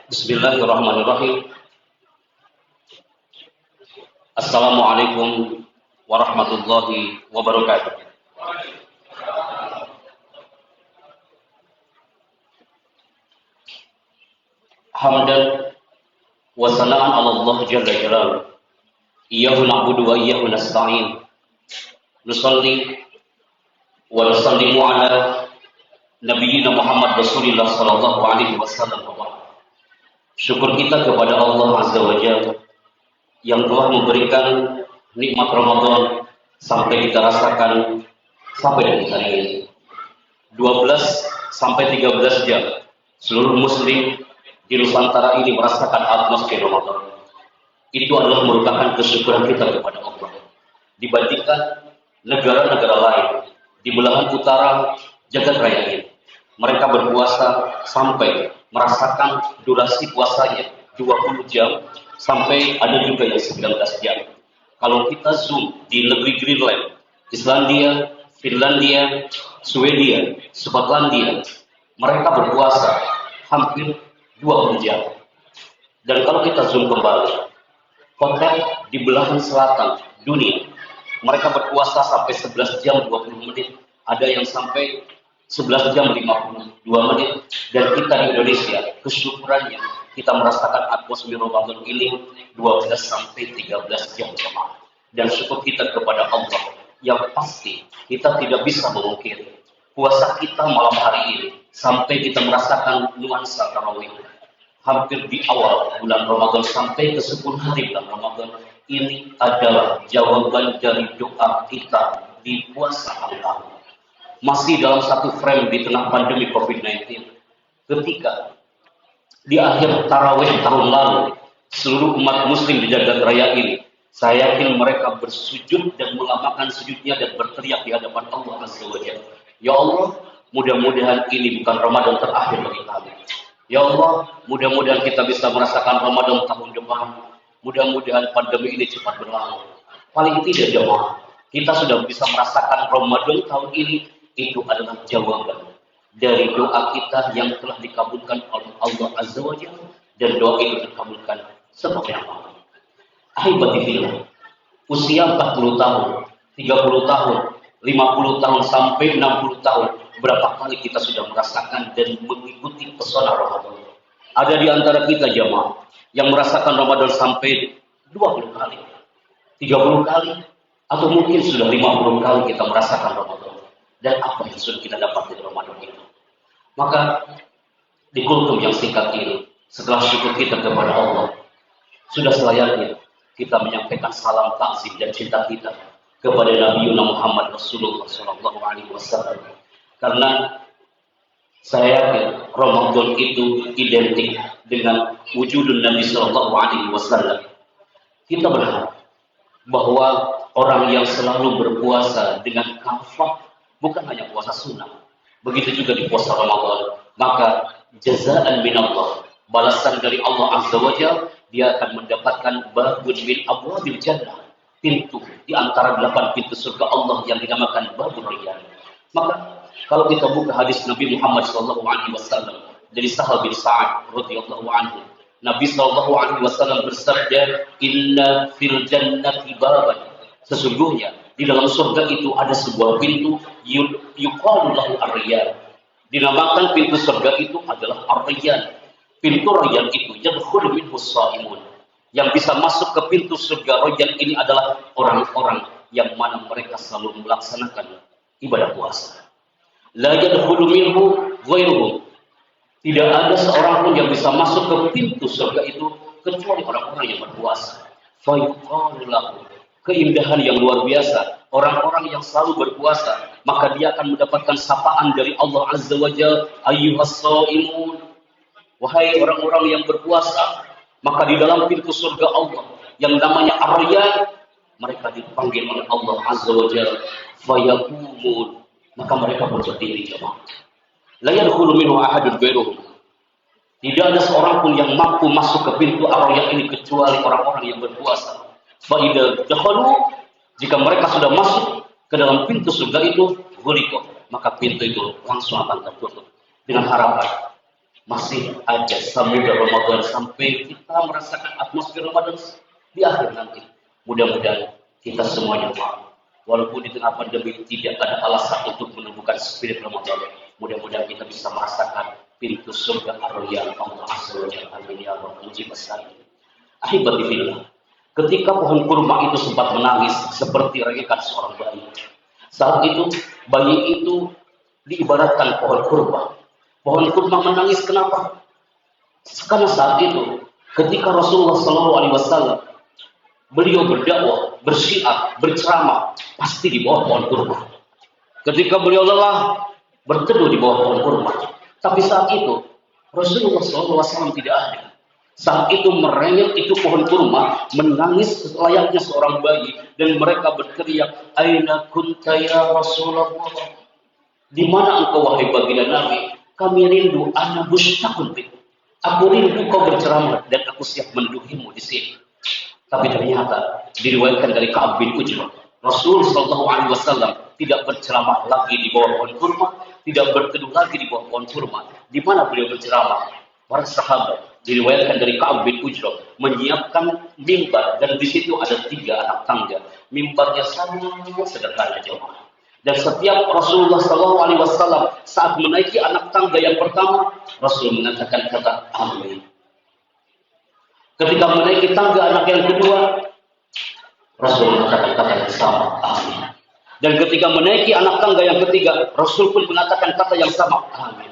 Bismillahirrahmanirrahim. Assalamualaikum warahmatullahi wabarakatuh. Hamdan wa sana'an 'ala Allah jalla jalaluhu. Iyyahu na'budu wa iyyahu nasta'in. Nusalli wa nusallimu ala nabiyyina Muhammad Rasulillah sallallahu alaihi wasallam. Syukur kita kepada Allah Azza wa Jalla yang telah memberikan nikmat Ramadan sampai kita rasakan sampai detik hari ini. 12 sampai 13 jam seluruh muslim di Nusantara ini merasakan atmosfer Ramadan. Itu adalah merupakan kesyukuran kita kepada Allah. Dibandingkan negara-negara lain di belahan utara jagat raya ini, mereka berpuasa sampai merasakan durasi puasanya 20 jam sampai ada juga yang 19 jam. Kalau kita zoom di negeri Greenland, Islandia, Finlandia, Swedia, Skotlandia, mereka berpuasa hampir 20 jam. Dan kalau kita zoom kembali, kota di belahan selatan dunia, mereka berpuasa sampai 11 jam 20 menit, ada yang sampai 11 jam 52 menit, dan kita di Indonesia, kesyukurannya kita merasakan atmosfer Ramadan ini 12 sampai 13 jam jemaah. Dan syukur kita kepada Allah yang pasti kita tidak bisa memungkiri puasa kita malam hari ini sampai kita merasakan nuansa tarawih. Hampir di awal bulan Ramadan sampai ke 10 hari bulan Ramadan ini adalah jawaban dari doa kita di puasa Allah. Masih dalam satu frame di tengah pandemi COVID-19, ketika di akhir tarawih tahun lalu seluruh umat muslim di jagat raya ini, saya yakin mereka bersujud dan melambaikan sujudnya dan berteriak di hadapan Allah Azza wa Jalla, ya Allah, mudah-mudahan ini bukan Ramadan terakhir bagi kami. Ya Allah, mudah-mudahan kita bisa merasakan Ramadan tahun depan. Mudah-mudahan pandemi ini cepat berlalu. Paling tidak jemaah, kita sudah bisa merasakan Ramadan tahun ini. Itu adalah jawaban dari doa kita yang telah dikabulkan oleh Allah Azza wa Jalla, dan doa itu dikabulkan seperti apa? Ahibati fillah, usia 40 tahun, 30 tahun, 50 tahun sampai 60 tahun, berapa kali kita sudah merasakan dan mengikuti pesona Ramadan? Ada di antara kita jamaah yang merasakan Ramadan sampai 20 kali, 30 kali, atau mungkin sudah 50 kali kita merasakan Ramadan. Dan apa yang sudah kita dapat dari Ramadan itu? Maka di kultum yang singkat ini, setelah syukur kita kepada Allah, sudah selayaknya kita menyampaikan salam takzim dan cinta kita kepada Nabi Muhammad Rasulullah SAW. Karena saya yakin Ramadan itu identik dengan wujudun Nabi SAW. Kita berharap bahwa orang yang selalu berpuasa dengan kafah, bukan hanya puasa sunnah, begitu juga di puasa Ramadan, maka jazaan minallah, balasan dari Allah Azza wa Jalla, dia akan mendapatkan babun min abwabil jannah, pintu di antara 8 pintu surga Allah yang dinamakan babur rayyan. Maka kalau kita buka hadis Nabi Muhammad SAW dari Sahal bin Sa'ad radhiyallahu anhu, Nabi SAW bersabda, inna fil jannati baban, sesungguhnya di dalam surga itu ada sebuah pintu, yuqalu lahu ar-rayyan. Dinamakan pintu surga itu adalah ar-rayyan. Pintu rayyan itu yadkhulu minhu as-shaimun. Yang bisa masuk ke pintu surga rayyan ini adalah orang-orang yang mana mereka selalu melaksanakan ibadah puasa. La yadkhulu minhu ghairuhum. Tidak ada seorang pun yang bisa masuk ke pintu surga itu kecuali orang-orang yang berpuasa. Fa yuqalu lahu, keindahan yang luar biasa. Orang-orang yang selalu berpuasa, maka dia akan mendapatkan sapaan dari Allah Azza wa Jalla, ayyuhas shaimun, wahai orang-orang yang berpuasa. Maka di dalam pintu surga Allah yang namanya ar-rayyan, mereka dipanggil oleh Allah Azza wa Jalla, fayaqumun, maka mereka berdiri jemaah. La yadkhulu minhu ahadun ghairuhum. Tidak ada seorang pun yang mampu masuk ke pintu ar-rayyan ini kecuali orang-orang yang berpuasa. Fa'idha dakhalu, jika mereka sudah masuk ke dalam pintu surga itu, ghuliqa, maka pintu itu langsung akan tertutup dengan harapan masih ada samudra Ramadan sampai kita merasakan atmosfer Ramadan di akhir nanti. Mudah-mudahan kita semuanya mau. Walaupun di tengah pandemi tidak ada alasan untuk menumbuhkan spirit Ramadan. Mudah-mudahan kita bisa merasakan pintu surga ar-Rayyan Allah Azza wa Jalla. Amin ya rabbal alamin. Ahibati fillah. Ketika pohon kurma itu sempat menangis seperti regekan seorang bayi. Saat itu bayi itu diibaratkan pohon kurma. Pohon kurma menangis kenapa? Karena saat itu ketika Rasulullah SAW beliau berdakwah, bersyiar, berceramah pasti di bawah pohon kurma. Ketika beliau lelah berteduh di bawah pohon kurma. Tapi saat itu Rasulullah SAW tidak ada. Saat itu merengek itu pohon kurma, menangis layaknya seorang bayi, dan mereka berteriak, "Aina kunta ya Rasulullah?" Di mana engkau wahai baginda Nabi? Kami rindu, ana mushtaqun bik. Aku rindu kau berceramah dan aku siap mendudukimu di sini. Tapi ternyata diriwayatkan dari Ka'ab bin Ujrah, Rasul sallallahu alaihi wasallam tidak berceramah lagi di bawah pohon kurma, tidak berteduh lagi di bawah pohon kurma. Di mana beliau berceramah? Para sahabat diriwayatkan dari Ka'ab bin Ujrah menyiapkan mimbar, dan di situ ada 3 anak tangga. Mimbarnya sangat sederhana jemaah. Dan setiap Rasulullah SAW saat menaiki anak tangga yang pertama, Rasul mengatakan kata amin. Ketika menaiki tangga anak yang kedua, Rasul mengatakan kata yang sama, amin. Dan ketika menaiki anak tangga yang ketiga, Rasul pun mengatakan kata yang sama, amin.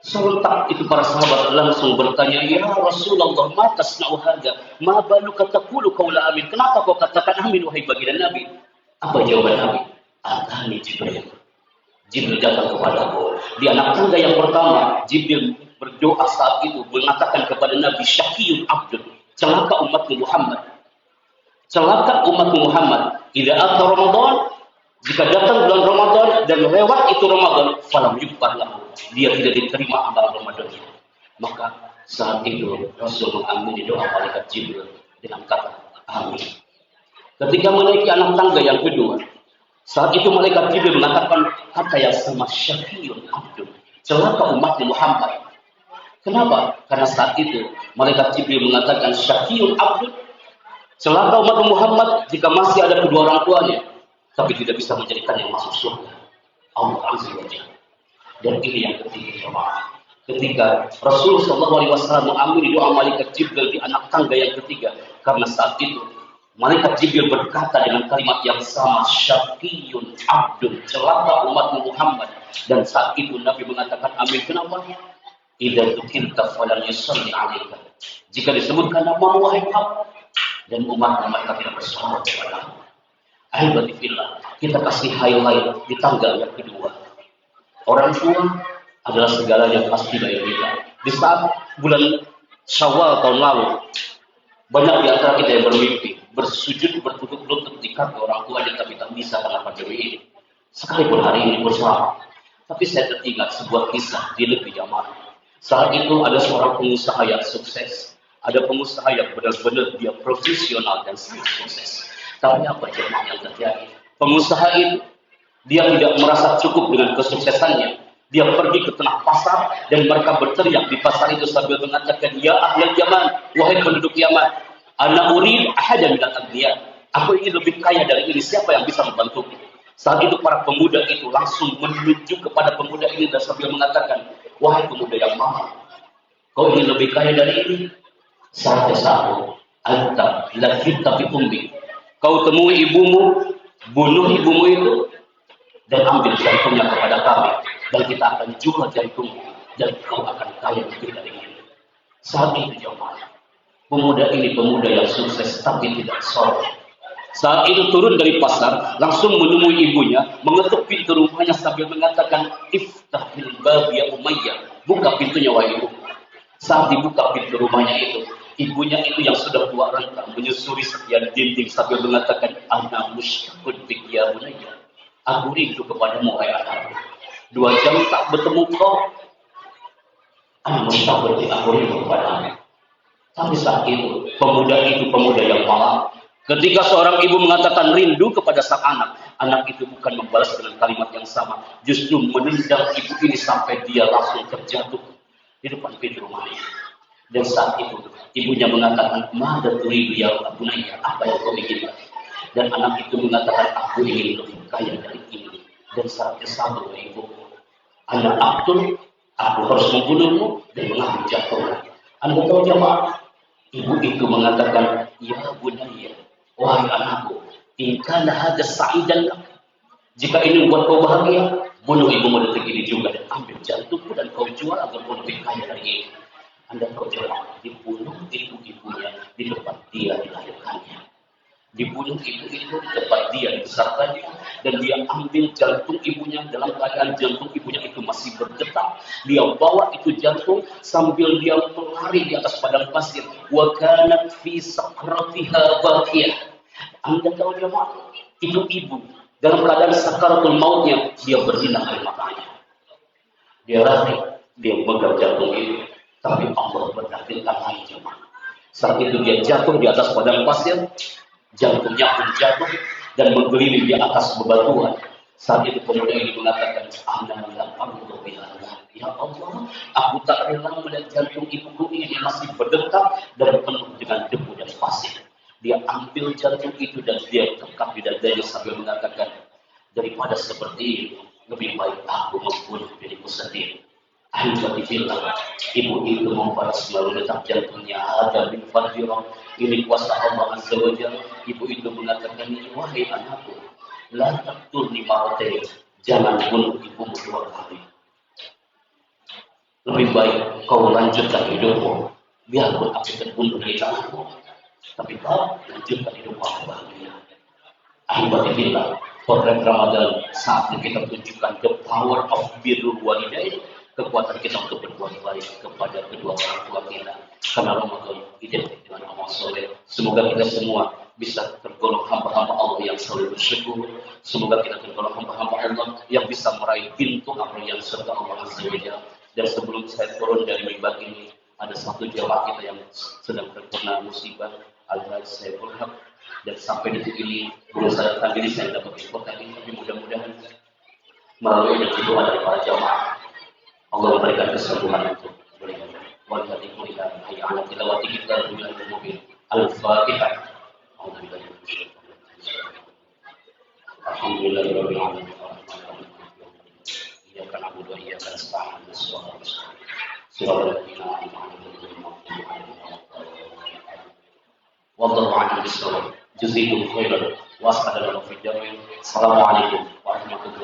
Sontak itu para sahabat langsung bertanya, ya Rasulullah, ma tasna'u hadza? Ma baluka taqulu qaula amin? Kenapa kau katakan amin wahai baginda Nabi? Apa jawaban Nabi? Atani Jibril. Jibril datang kepadaku. Di anak tangga yang pertama, Jibril berdoa saat itu mengatakan kepada Nabi, syaqiyun abdun, celaka umatmu Muhammad. Celaka umatmu Muhammad. Idza ata Ramadan, jika datang bulan Ramadan dan lewat itu Ramadan, falam yuqbal lahu. Dia tidak diterima amal Ramadannya. Maka saat itu Rasul mengamini doa malaikat Jibril dengan kata amin. Ketika menaiki anak tangga yang kedua, saat itu malaikat Jibril mengatakan kata yang sama, syaqiyun abdun, celaka umat Muhammad. Kenapa? Karena saat itu malaikat Jibril mengatakan syaqiyun abdun, celaka umat Muhammad jika masih ada kedua orang tuanya, tapi tidak bisa menjadikan yang masuk surga. Allah Azza wa Jalla. Dan ini yang ketiga, jemaah. Ketika Rasulullah SAW mengamini doa malaikat Jibril di anak tangga yang ketiga, karena saat itu malaikat Jibril berkata dengan kalimat yang sama, syaqiyun abdun, celaka umat Muhammad. Dan saat itu Nabi mengatakan amin. Kenapa? Idza dzukirta falan yusalli 'alaika. Jika disebutkan nama wahai Muhammad dan umat mereka tidak bersolat kepadamu. Ahibati fillah, kita kasih highlight di tanggal yang kedua. Orang tua adalah segalanya pasti bagi kita. Di saat bulan Syawal tahun lalu, banyak di antara kita yang bermimpi bersujud bertukuk lutut di kaki orang tuanya, tapi tak bisa karena pandemi ini. Sekalipun hari ini bersama, tapi saya teringat sebuah kisah di negeri Yaman. Saat itu ada seorang pengusaha yang sukses, ada pengusaha yang benar-benar dia profesional dan sangat sukses. Tapi apa jemaah yang terjadi? Pengusaha itu dia tidak merasa cukup dengan kesuksesannya. Dia pergi ke tengah pasar dan mereka berteriak di pasar itu sambil mengatakan, ya ahlal Yaman, wahai penduduk Yaman, ana urid ahadan minal aghniya. Aku ingin lebih kaya dari ini, siapa yang bisa membantuku? Saat itu para pemuda itu langsung menuju kepada pemuda ini dan sambil mengatakan, wahai pemuda yang mahal, kau ingin lebih kaya dari ini? Saya satu, anta lafita bi ummi. Kau temui ibumu, bunuh ibumu itu, dan ambil jantungnya kepada kami, dan kita akan jual jantungmu, dan kau akan kaya lebih dari ini. Saat itu jemaah, pemuda ini pemuda yang sukses tapi tidak soleh. Saat itu turun dari pasar, langsung menemui ibunya, mengetuk pintu rumahnya sambil mengatakan, iftahil bab ya Umayyah, buka pintunya wahai ibu. Saat dibuka pintu rumahnya itu, ibunya itu yang sudah tua renta menyusuri sekian dinding sambil mengatakan, ana mushtaqun bik ya Bunayya. Aku rindu kepadamu wahai anakku. 2 jam tak bertemu kau, ana mushtaqun bik, aku rindu kepadamu. Tapi saat itu pemuda yang malang. Ketika seorang ibu mengatakan rindu kepada sang anak, anak itu bukan membalas dengan kalimat yang sama, justru menendang ibu ini sampai dia langsung terjatuh. di depan pintu rumahnya. Dan saat itu ibunya mengatakan, "Mada turidu ya bunayya, apa yang kau inginkan?" Dan anak itu mengatakan, "Aku ingin lebih kaya dari ini." Dan saat kesal oleh ibu, "Anak Abdul, aku harus membunuhmu dan mengambil jantungnya." Anda tahu jemaah, ibu itu mengatakan, "Ya bunayya, wahai anakku, in kana hadza sa'idan lak." Jika ini membuat kau bahagia, bunuh ibumu detik ini juga dan ambil jantungmu dan kau jual agar kau lebih kaya dari ini. Anda tahu jemaah, dibunuh ibu-ibunya di tempat dia dilahirkannya. Dibunuh ibu itu di tempat dia dibesarkannya, dan dia ambil jantung ibunya dalam keadaan jantung ibunya itu masih berdetak. Dia bawa itu jantung sambil dia melari di atas padang pasir. Wa kanat fi sakratiha bakiyah. Anda tahu jemaah, itu ibu dalam keadaan sakaratul mautnya, dia berlinang air matanya. Dia lari, dia memegang jantung itu. Tapi Allah bertakdirkan lain jemaah. Saat itu dia jatuh di atas padang pasir, jantungnya pun jatuh dan menggelinding di atas bebatuan. Saat itu pemuda ini mengatakan, ya Allah, aku tak rela melihat jantung ibuku ini masih berdetak dan penuh dengan debu dan pasir. Dia ambil jantung itu dan dia tekap di dadanya sambil mengatakan, daripada seperti ini, lebih baik aku membunuh diriku sendiri. Alhamdulillah, ibu itu membalas melalui detak jantungnya ada bin Fadjirah. Ini kuasa Allah Azza wa Jalla. Ibu itu mengatakan, wahai anakku, la taqtulni marratayn, jangan bunuh ibumu dua kali. Lebih baik kau lanjutkan hidupmu, biarpun aku terbunuh di tanganmu, tapi kau lanjutkan hidupmu bahagia. Alhamdulillah, potret Ramadan saatnya kita tunjukkan the power of birrul walidain, kekuatan kita untuk berbuat baik kepada kedua orang tua kita. Karena Ramadan identik dengan amal soleh. Semoga kita semua bisa tergolong hamba-hamba Allah yang selalu bersyukur. Semoga kita tergolong hamba-hamba Allah yang bisa meraih pintu amal yang surga Allah Azza wa Jalla. Dan sebelum saya turun dari mimbar ini, ada satu jemaah kita yang sedang terkena musibah, Al-Hajj Saiful Haq. Dan sampai detik ini, belum saya datang ini, saya dapat info tadi, tapi mudah-mudahan melalui doa dari para jemaah, Allah memberikan kesembuhan untuk beliau. Wajib kuliah hayya ala tilawati kita dengan mungkin Al-Fatihah. Alhamdulillahirabbil alamin. Iyyaka na'budu wa iyyaka nasta'in. Shiratal ladzina an'amta 'alaihim wallahu a'lam bissawab. Jazakumullahu khairan wa assalamu alaikum warahmatullahi wabarakatuh.